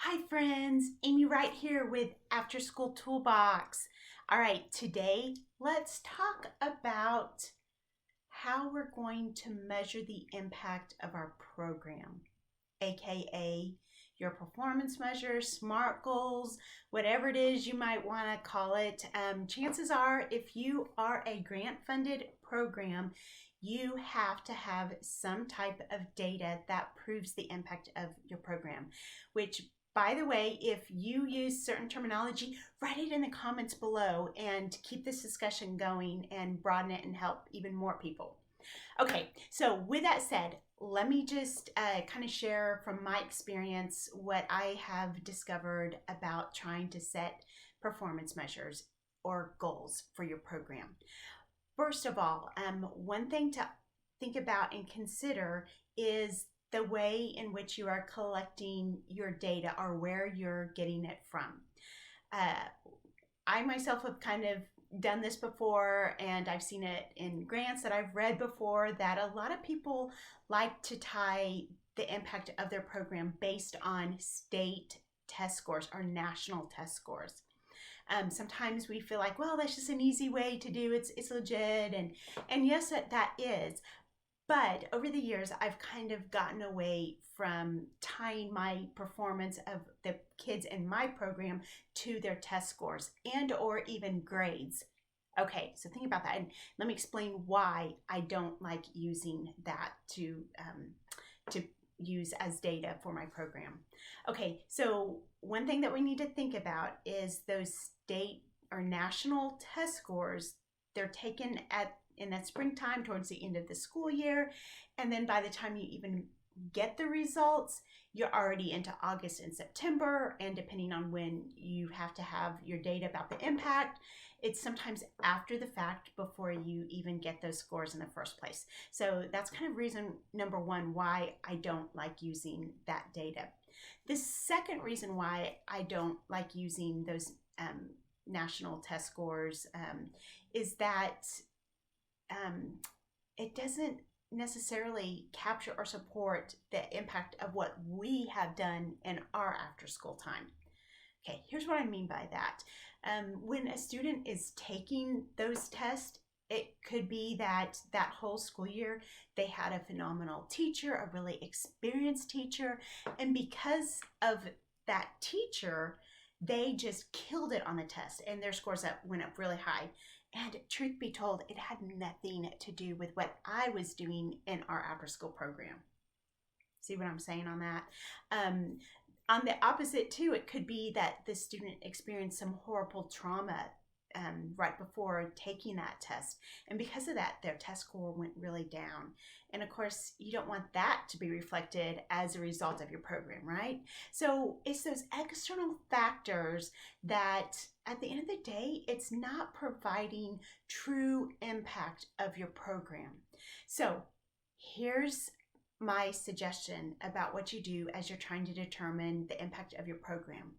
Hi friends, Amy right here with Afterschool Toolbox. All right, today let's talk about how we're going to measure the impact of our program, aka your performance measures, SMART goals, whatever it is you might want to call it. Chances are, if you are a grant-funded program, you have to have some type of data that proves the impact of your program, which, by the way, if you use certain terminology, write it in the comments below and keep this discussion going and broaden it and help even more people. Okay, so with that said, let me just kind of share from my experience what I have discovered about trying to set performance measures or goals for your program. First of all, one thing to think about and consider is the way in which you are collecting your data or where you're getting it from. I myself have kind of done this before, and I've seen it in grants that I've read before, that a lot of people like to tie the impact of their program based on state test scores or national test scores. Sometimes we feel like, well, that's just an easy way to do it. It's legit, and yes, that is. But over the years, I've kind of gotten away from tying my performance of the kids in my program to their test scores and or even grades. Okay, so think about that, and let me explain why I don't like using that to use as data for my program. Okay, so one thing that we need to think about is those state or national test scores. They're taken in that springtime towards the end of the school year, and then by the time you even get the results, you're already into August and September, and depending on when you have to have your data about the impact, it's sometimes after the fact before you even get those scores in the first place. So that's kind of reason number one why I don't like using that data. The second reason why I don't like using those national test scores is that it doesn't necessarily capture or support the impact of what we have done in our after school time. Okay, here's what I mean by that. When a student is taking those tests, it could be that whole school year they had a phenomenal teacher, a really experienced teacher, and because of that teacher, they just killed it on the test and their scores went up really high. And truth be told, it had nothing to do with what I was doing in our after school program. See what I'm saying on that? On the opposite too, it could be that the student experienced some horrible trauma right before taking that test. And because of that, their test score went really down. And of course, you don't want that to be reflected as a result of your program, right? So it's those external factors that at the end of the day, it's not providing true impact of your program. So here's my suggestion about what you do as you're trying to determine the impact of your program.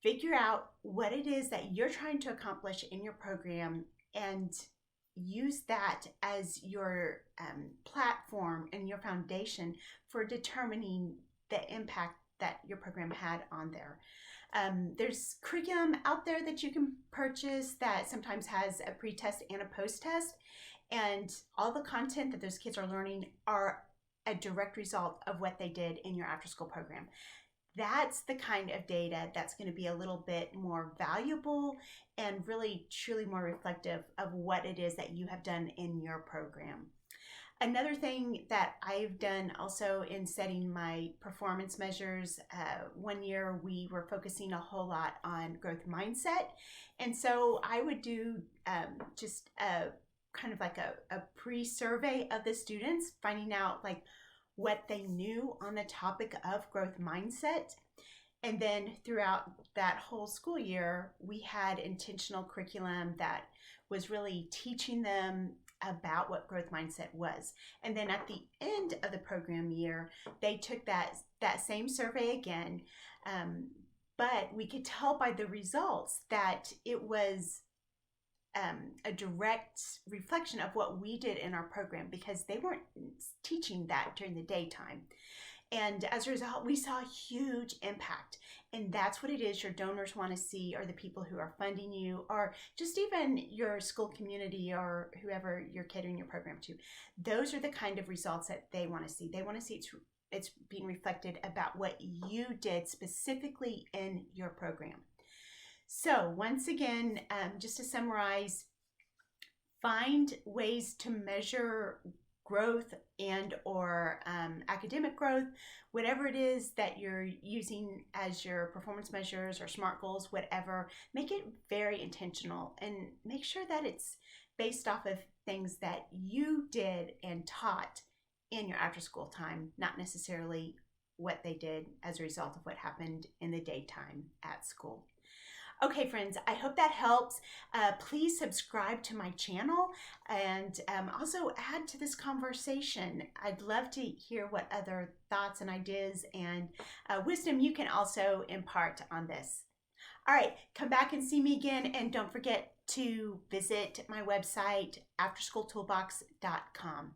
Figure out what it is that you're trying to accomplish in your program and use that as your platform and your foundation for determining the impact that your program had on there. There's curriculum out there that you can purchase that sometimes has a pre-test and a post-test, and all the content that those kids are learning are a direct result of what they did in your after-school program. That's the kind of data that's going to be a little bit more valuable and really truly more reflective of what it is that you have done in your program. Another thing that I've done also in setting my performance measures, one year we were focusing a whole lot on growth mindset. And so I would do just a kind of like a pre-survey of the students, finding out like what they knew on the topic of growth mindset. And then throughout that whole school year, we had intentional curriculum that was really teaching them about what growth mindset was. And then at the end of the program year, they took that same survey again, but we could tell by the results that it was a direct reflection of what we did in our program because they weren't teaching that during the daytime. And as a result, we saw a huge impact. And that's what it is your donors want to see, or the people who are funding you, or just even your school community or whoever you're catering your program to. Those are the kind of results that they want to see. They want to see it's being reflected about what you did specifically in your program. So once again, just to summarize, find ways to measure growth and or academic growth, whatever it is that you're using as your performance measures or SMART goals, whatever. Make it very intentional and make sure that it's based off of things that you did and taught in your after school time, not necessarily what they did as a result of what happened in the daytime at school. Okay, friends, I hope that helps. Please subscribe to my channel and also add to this conversation. I'd love to hear what other thoughts and ideas and wisdom you can also impart on this. All right, come back and see me again, and don't forget to visit my website, afterschooltoolbox.com.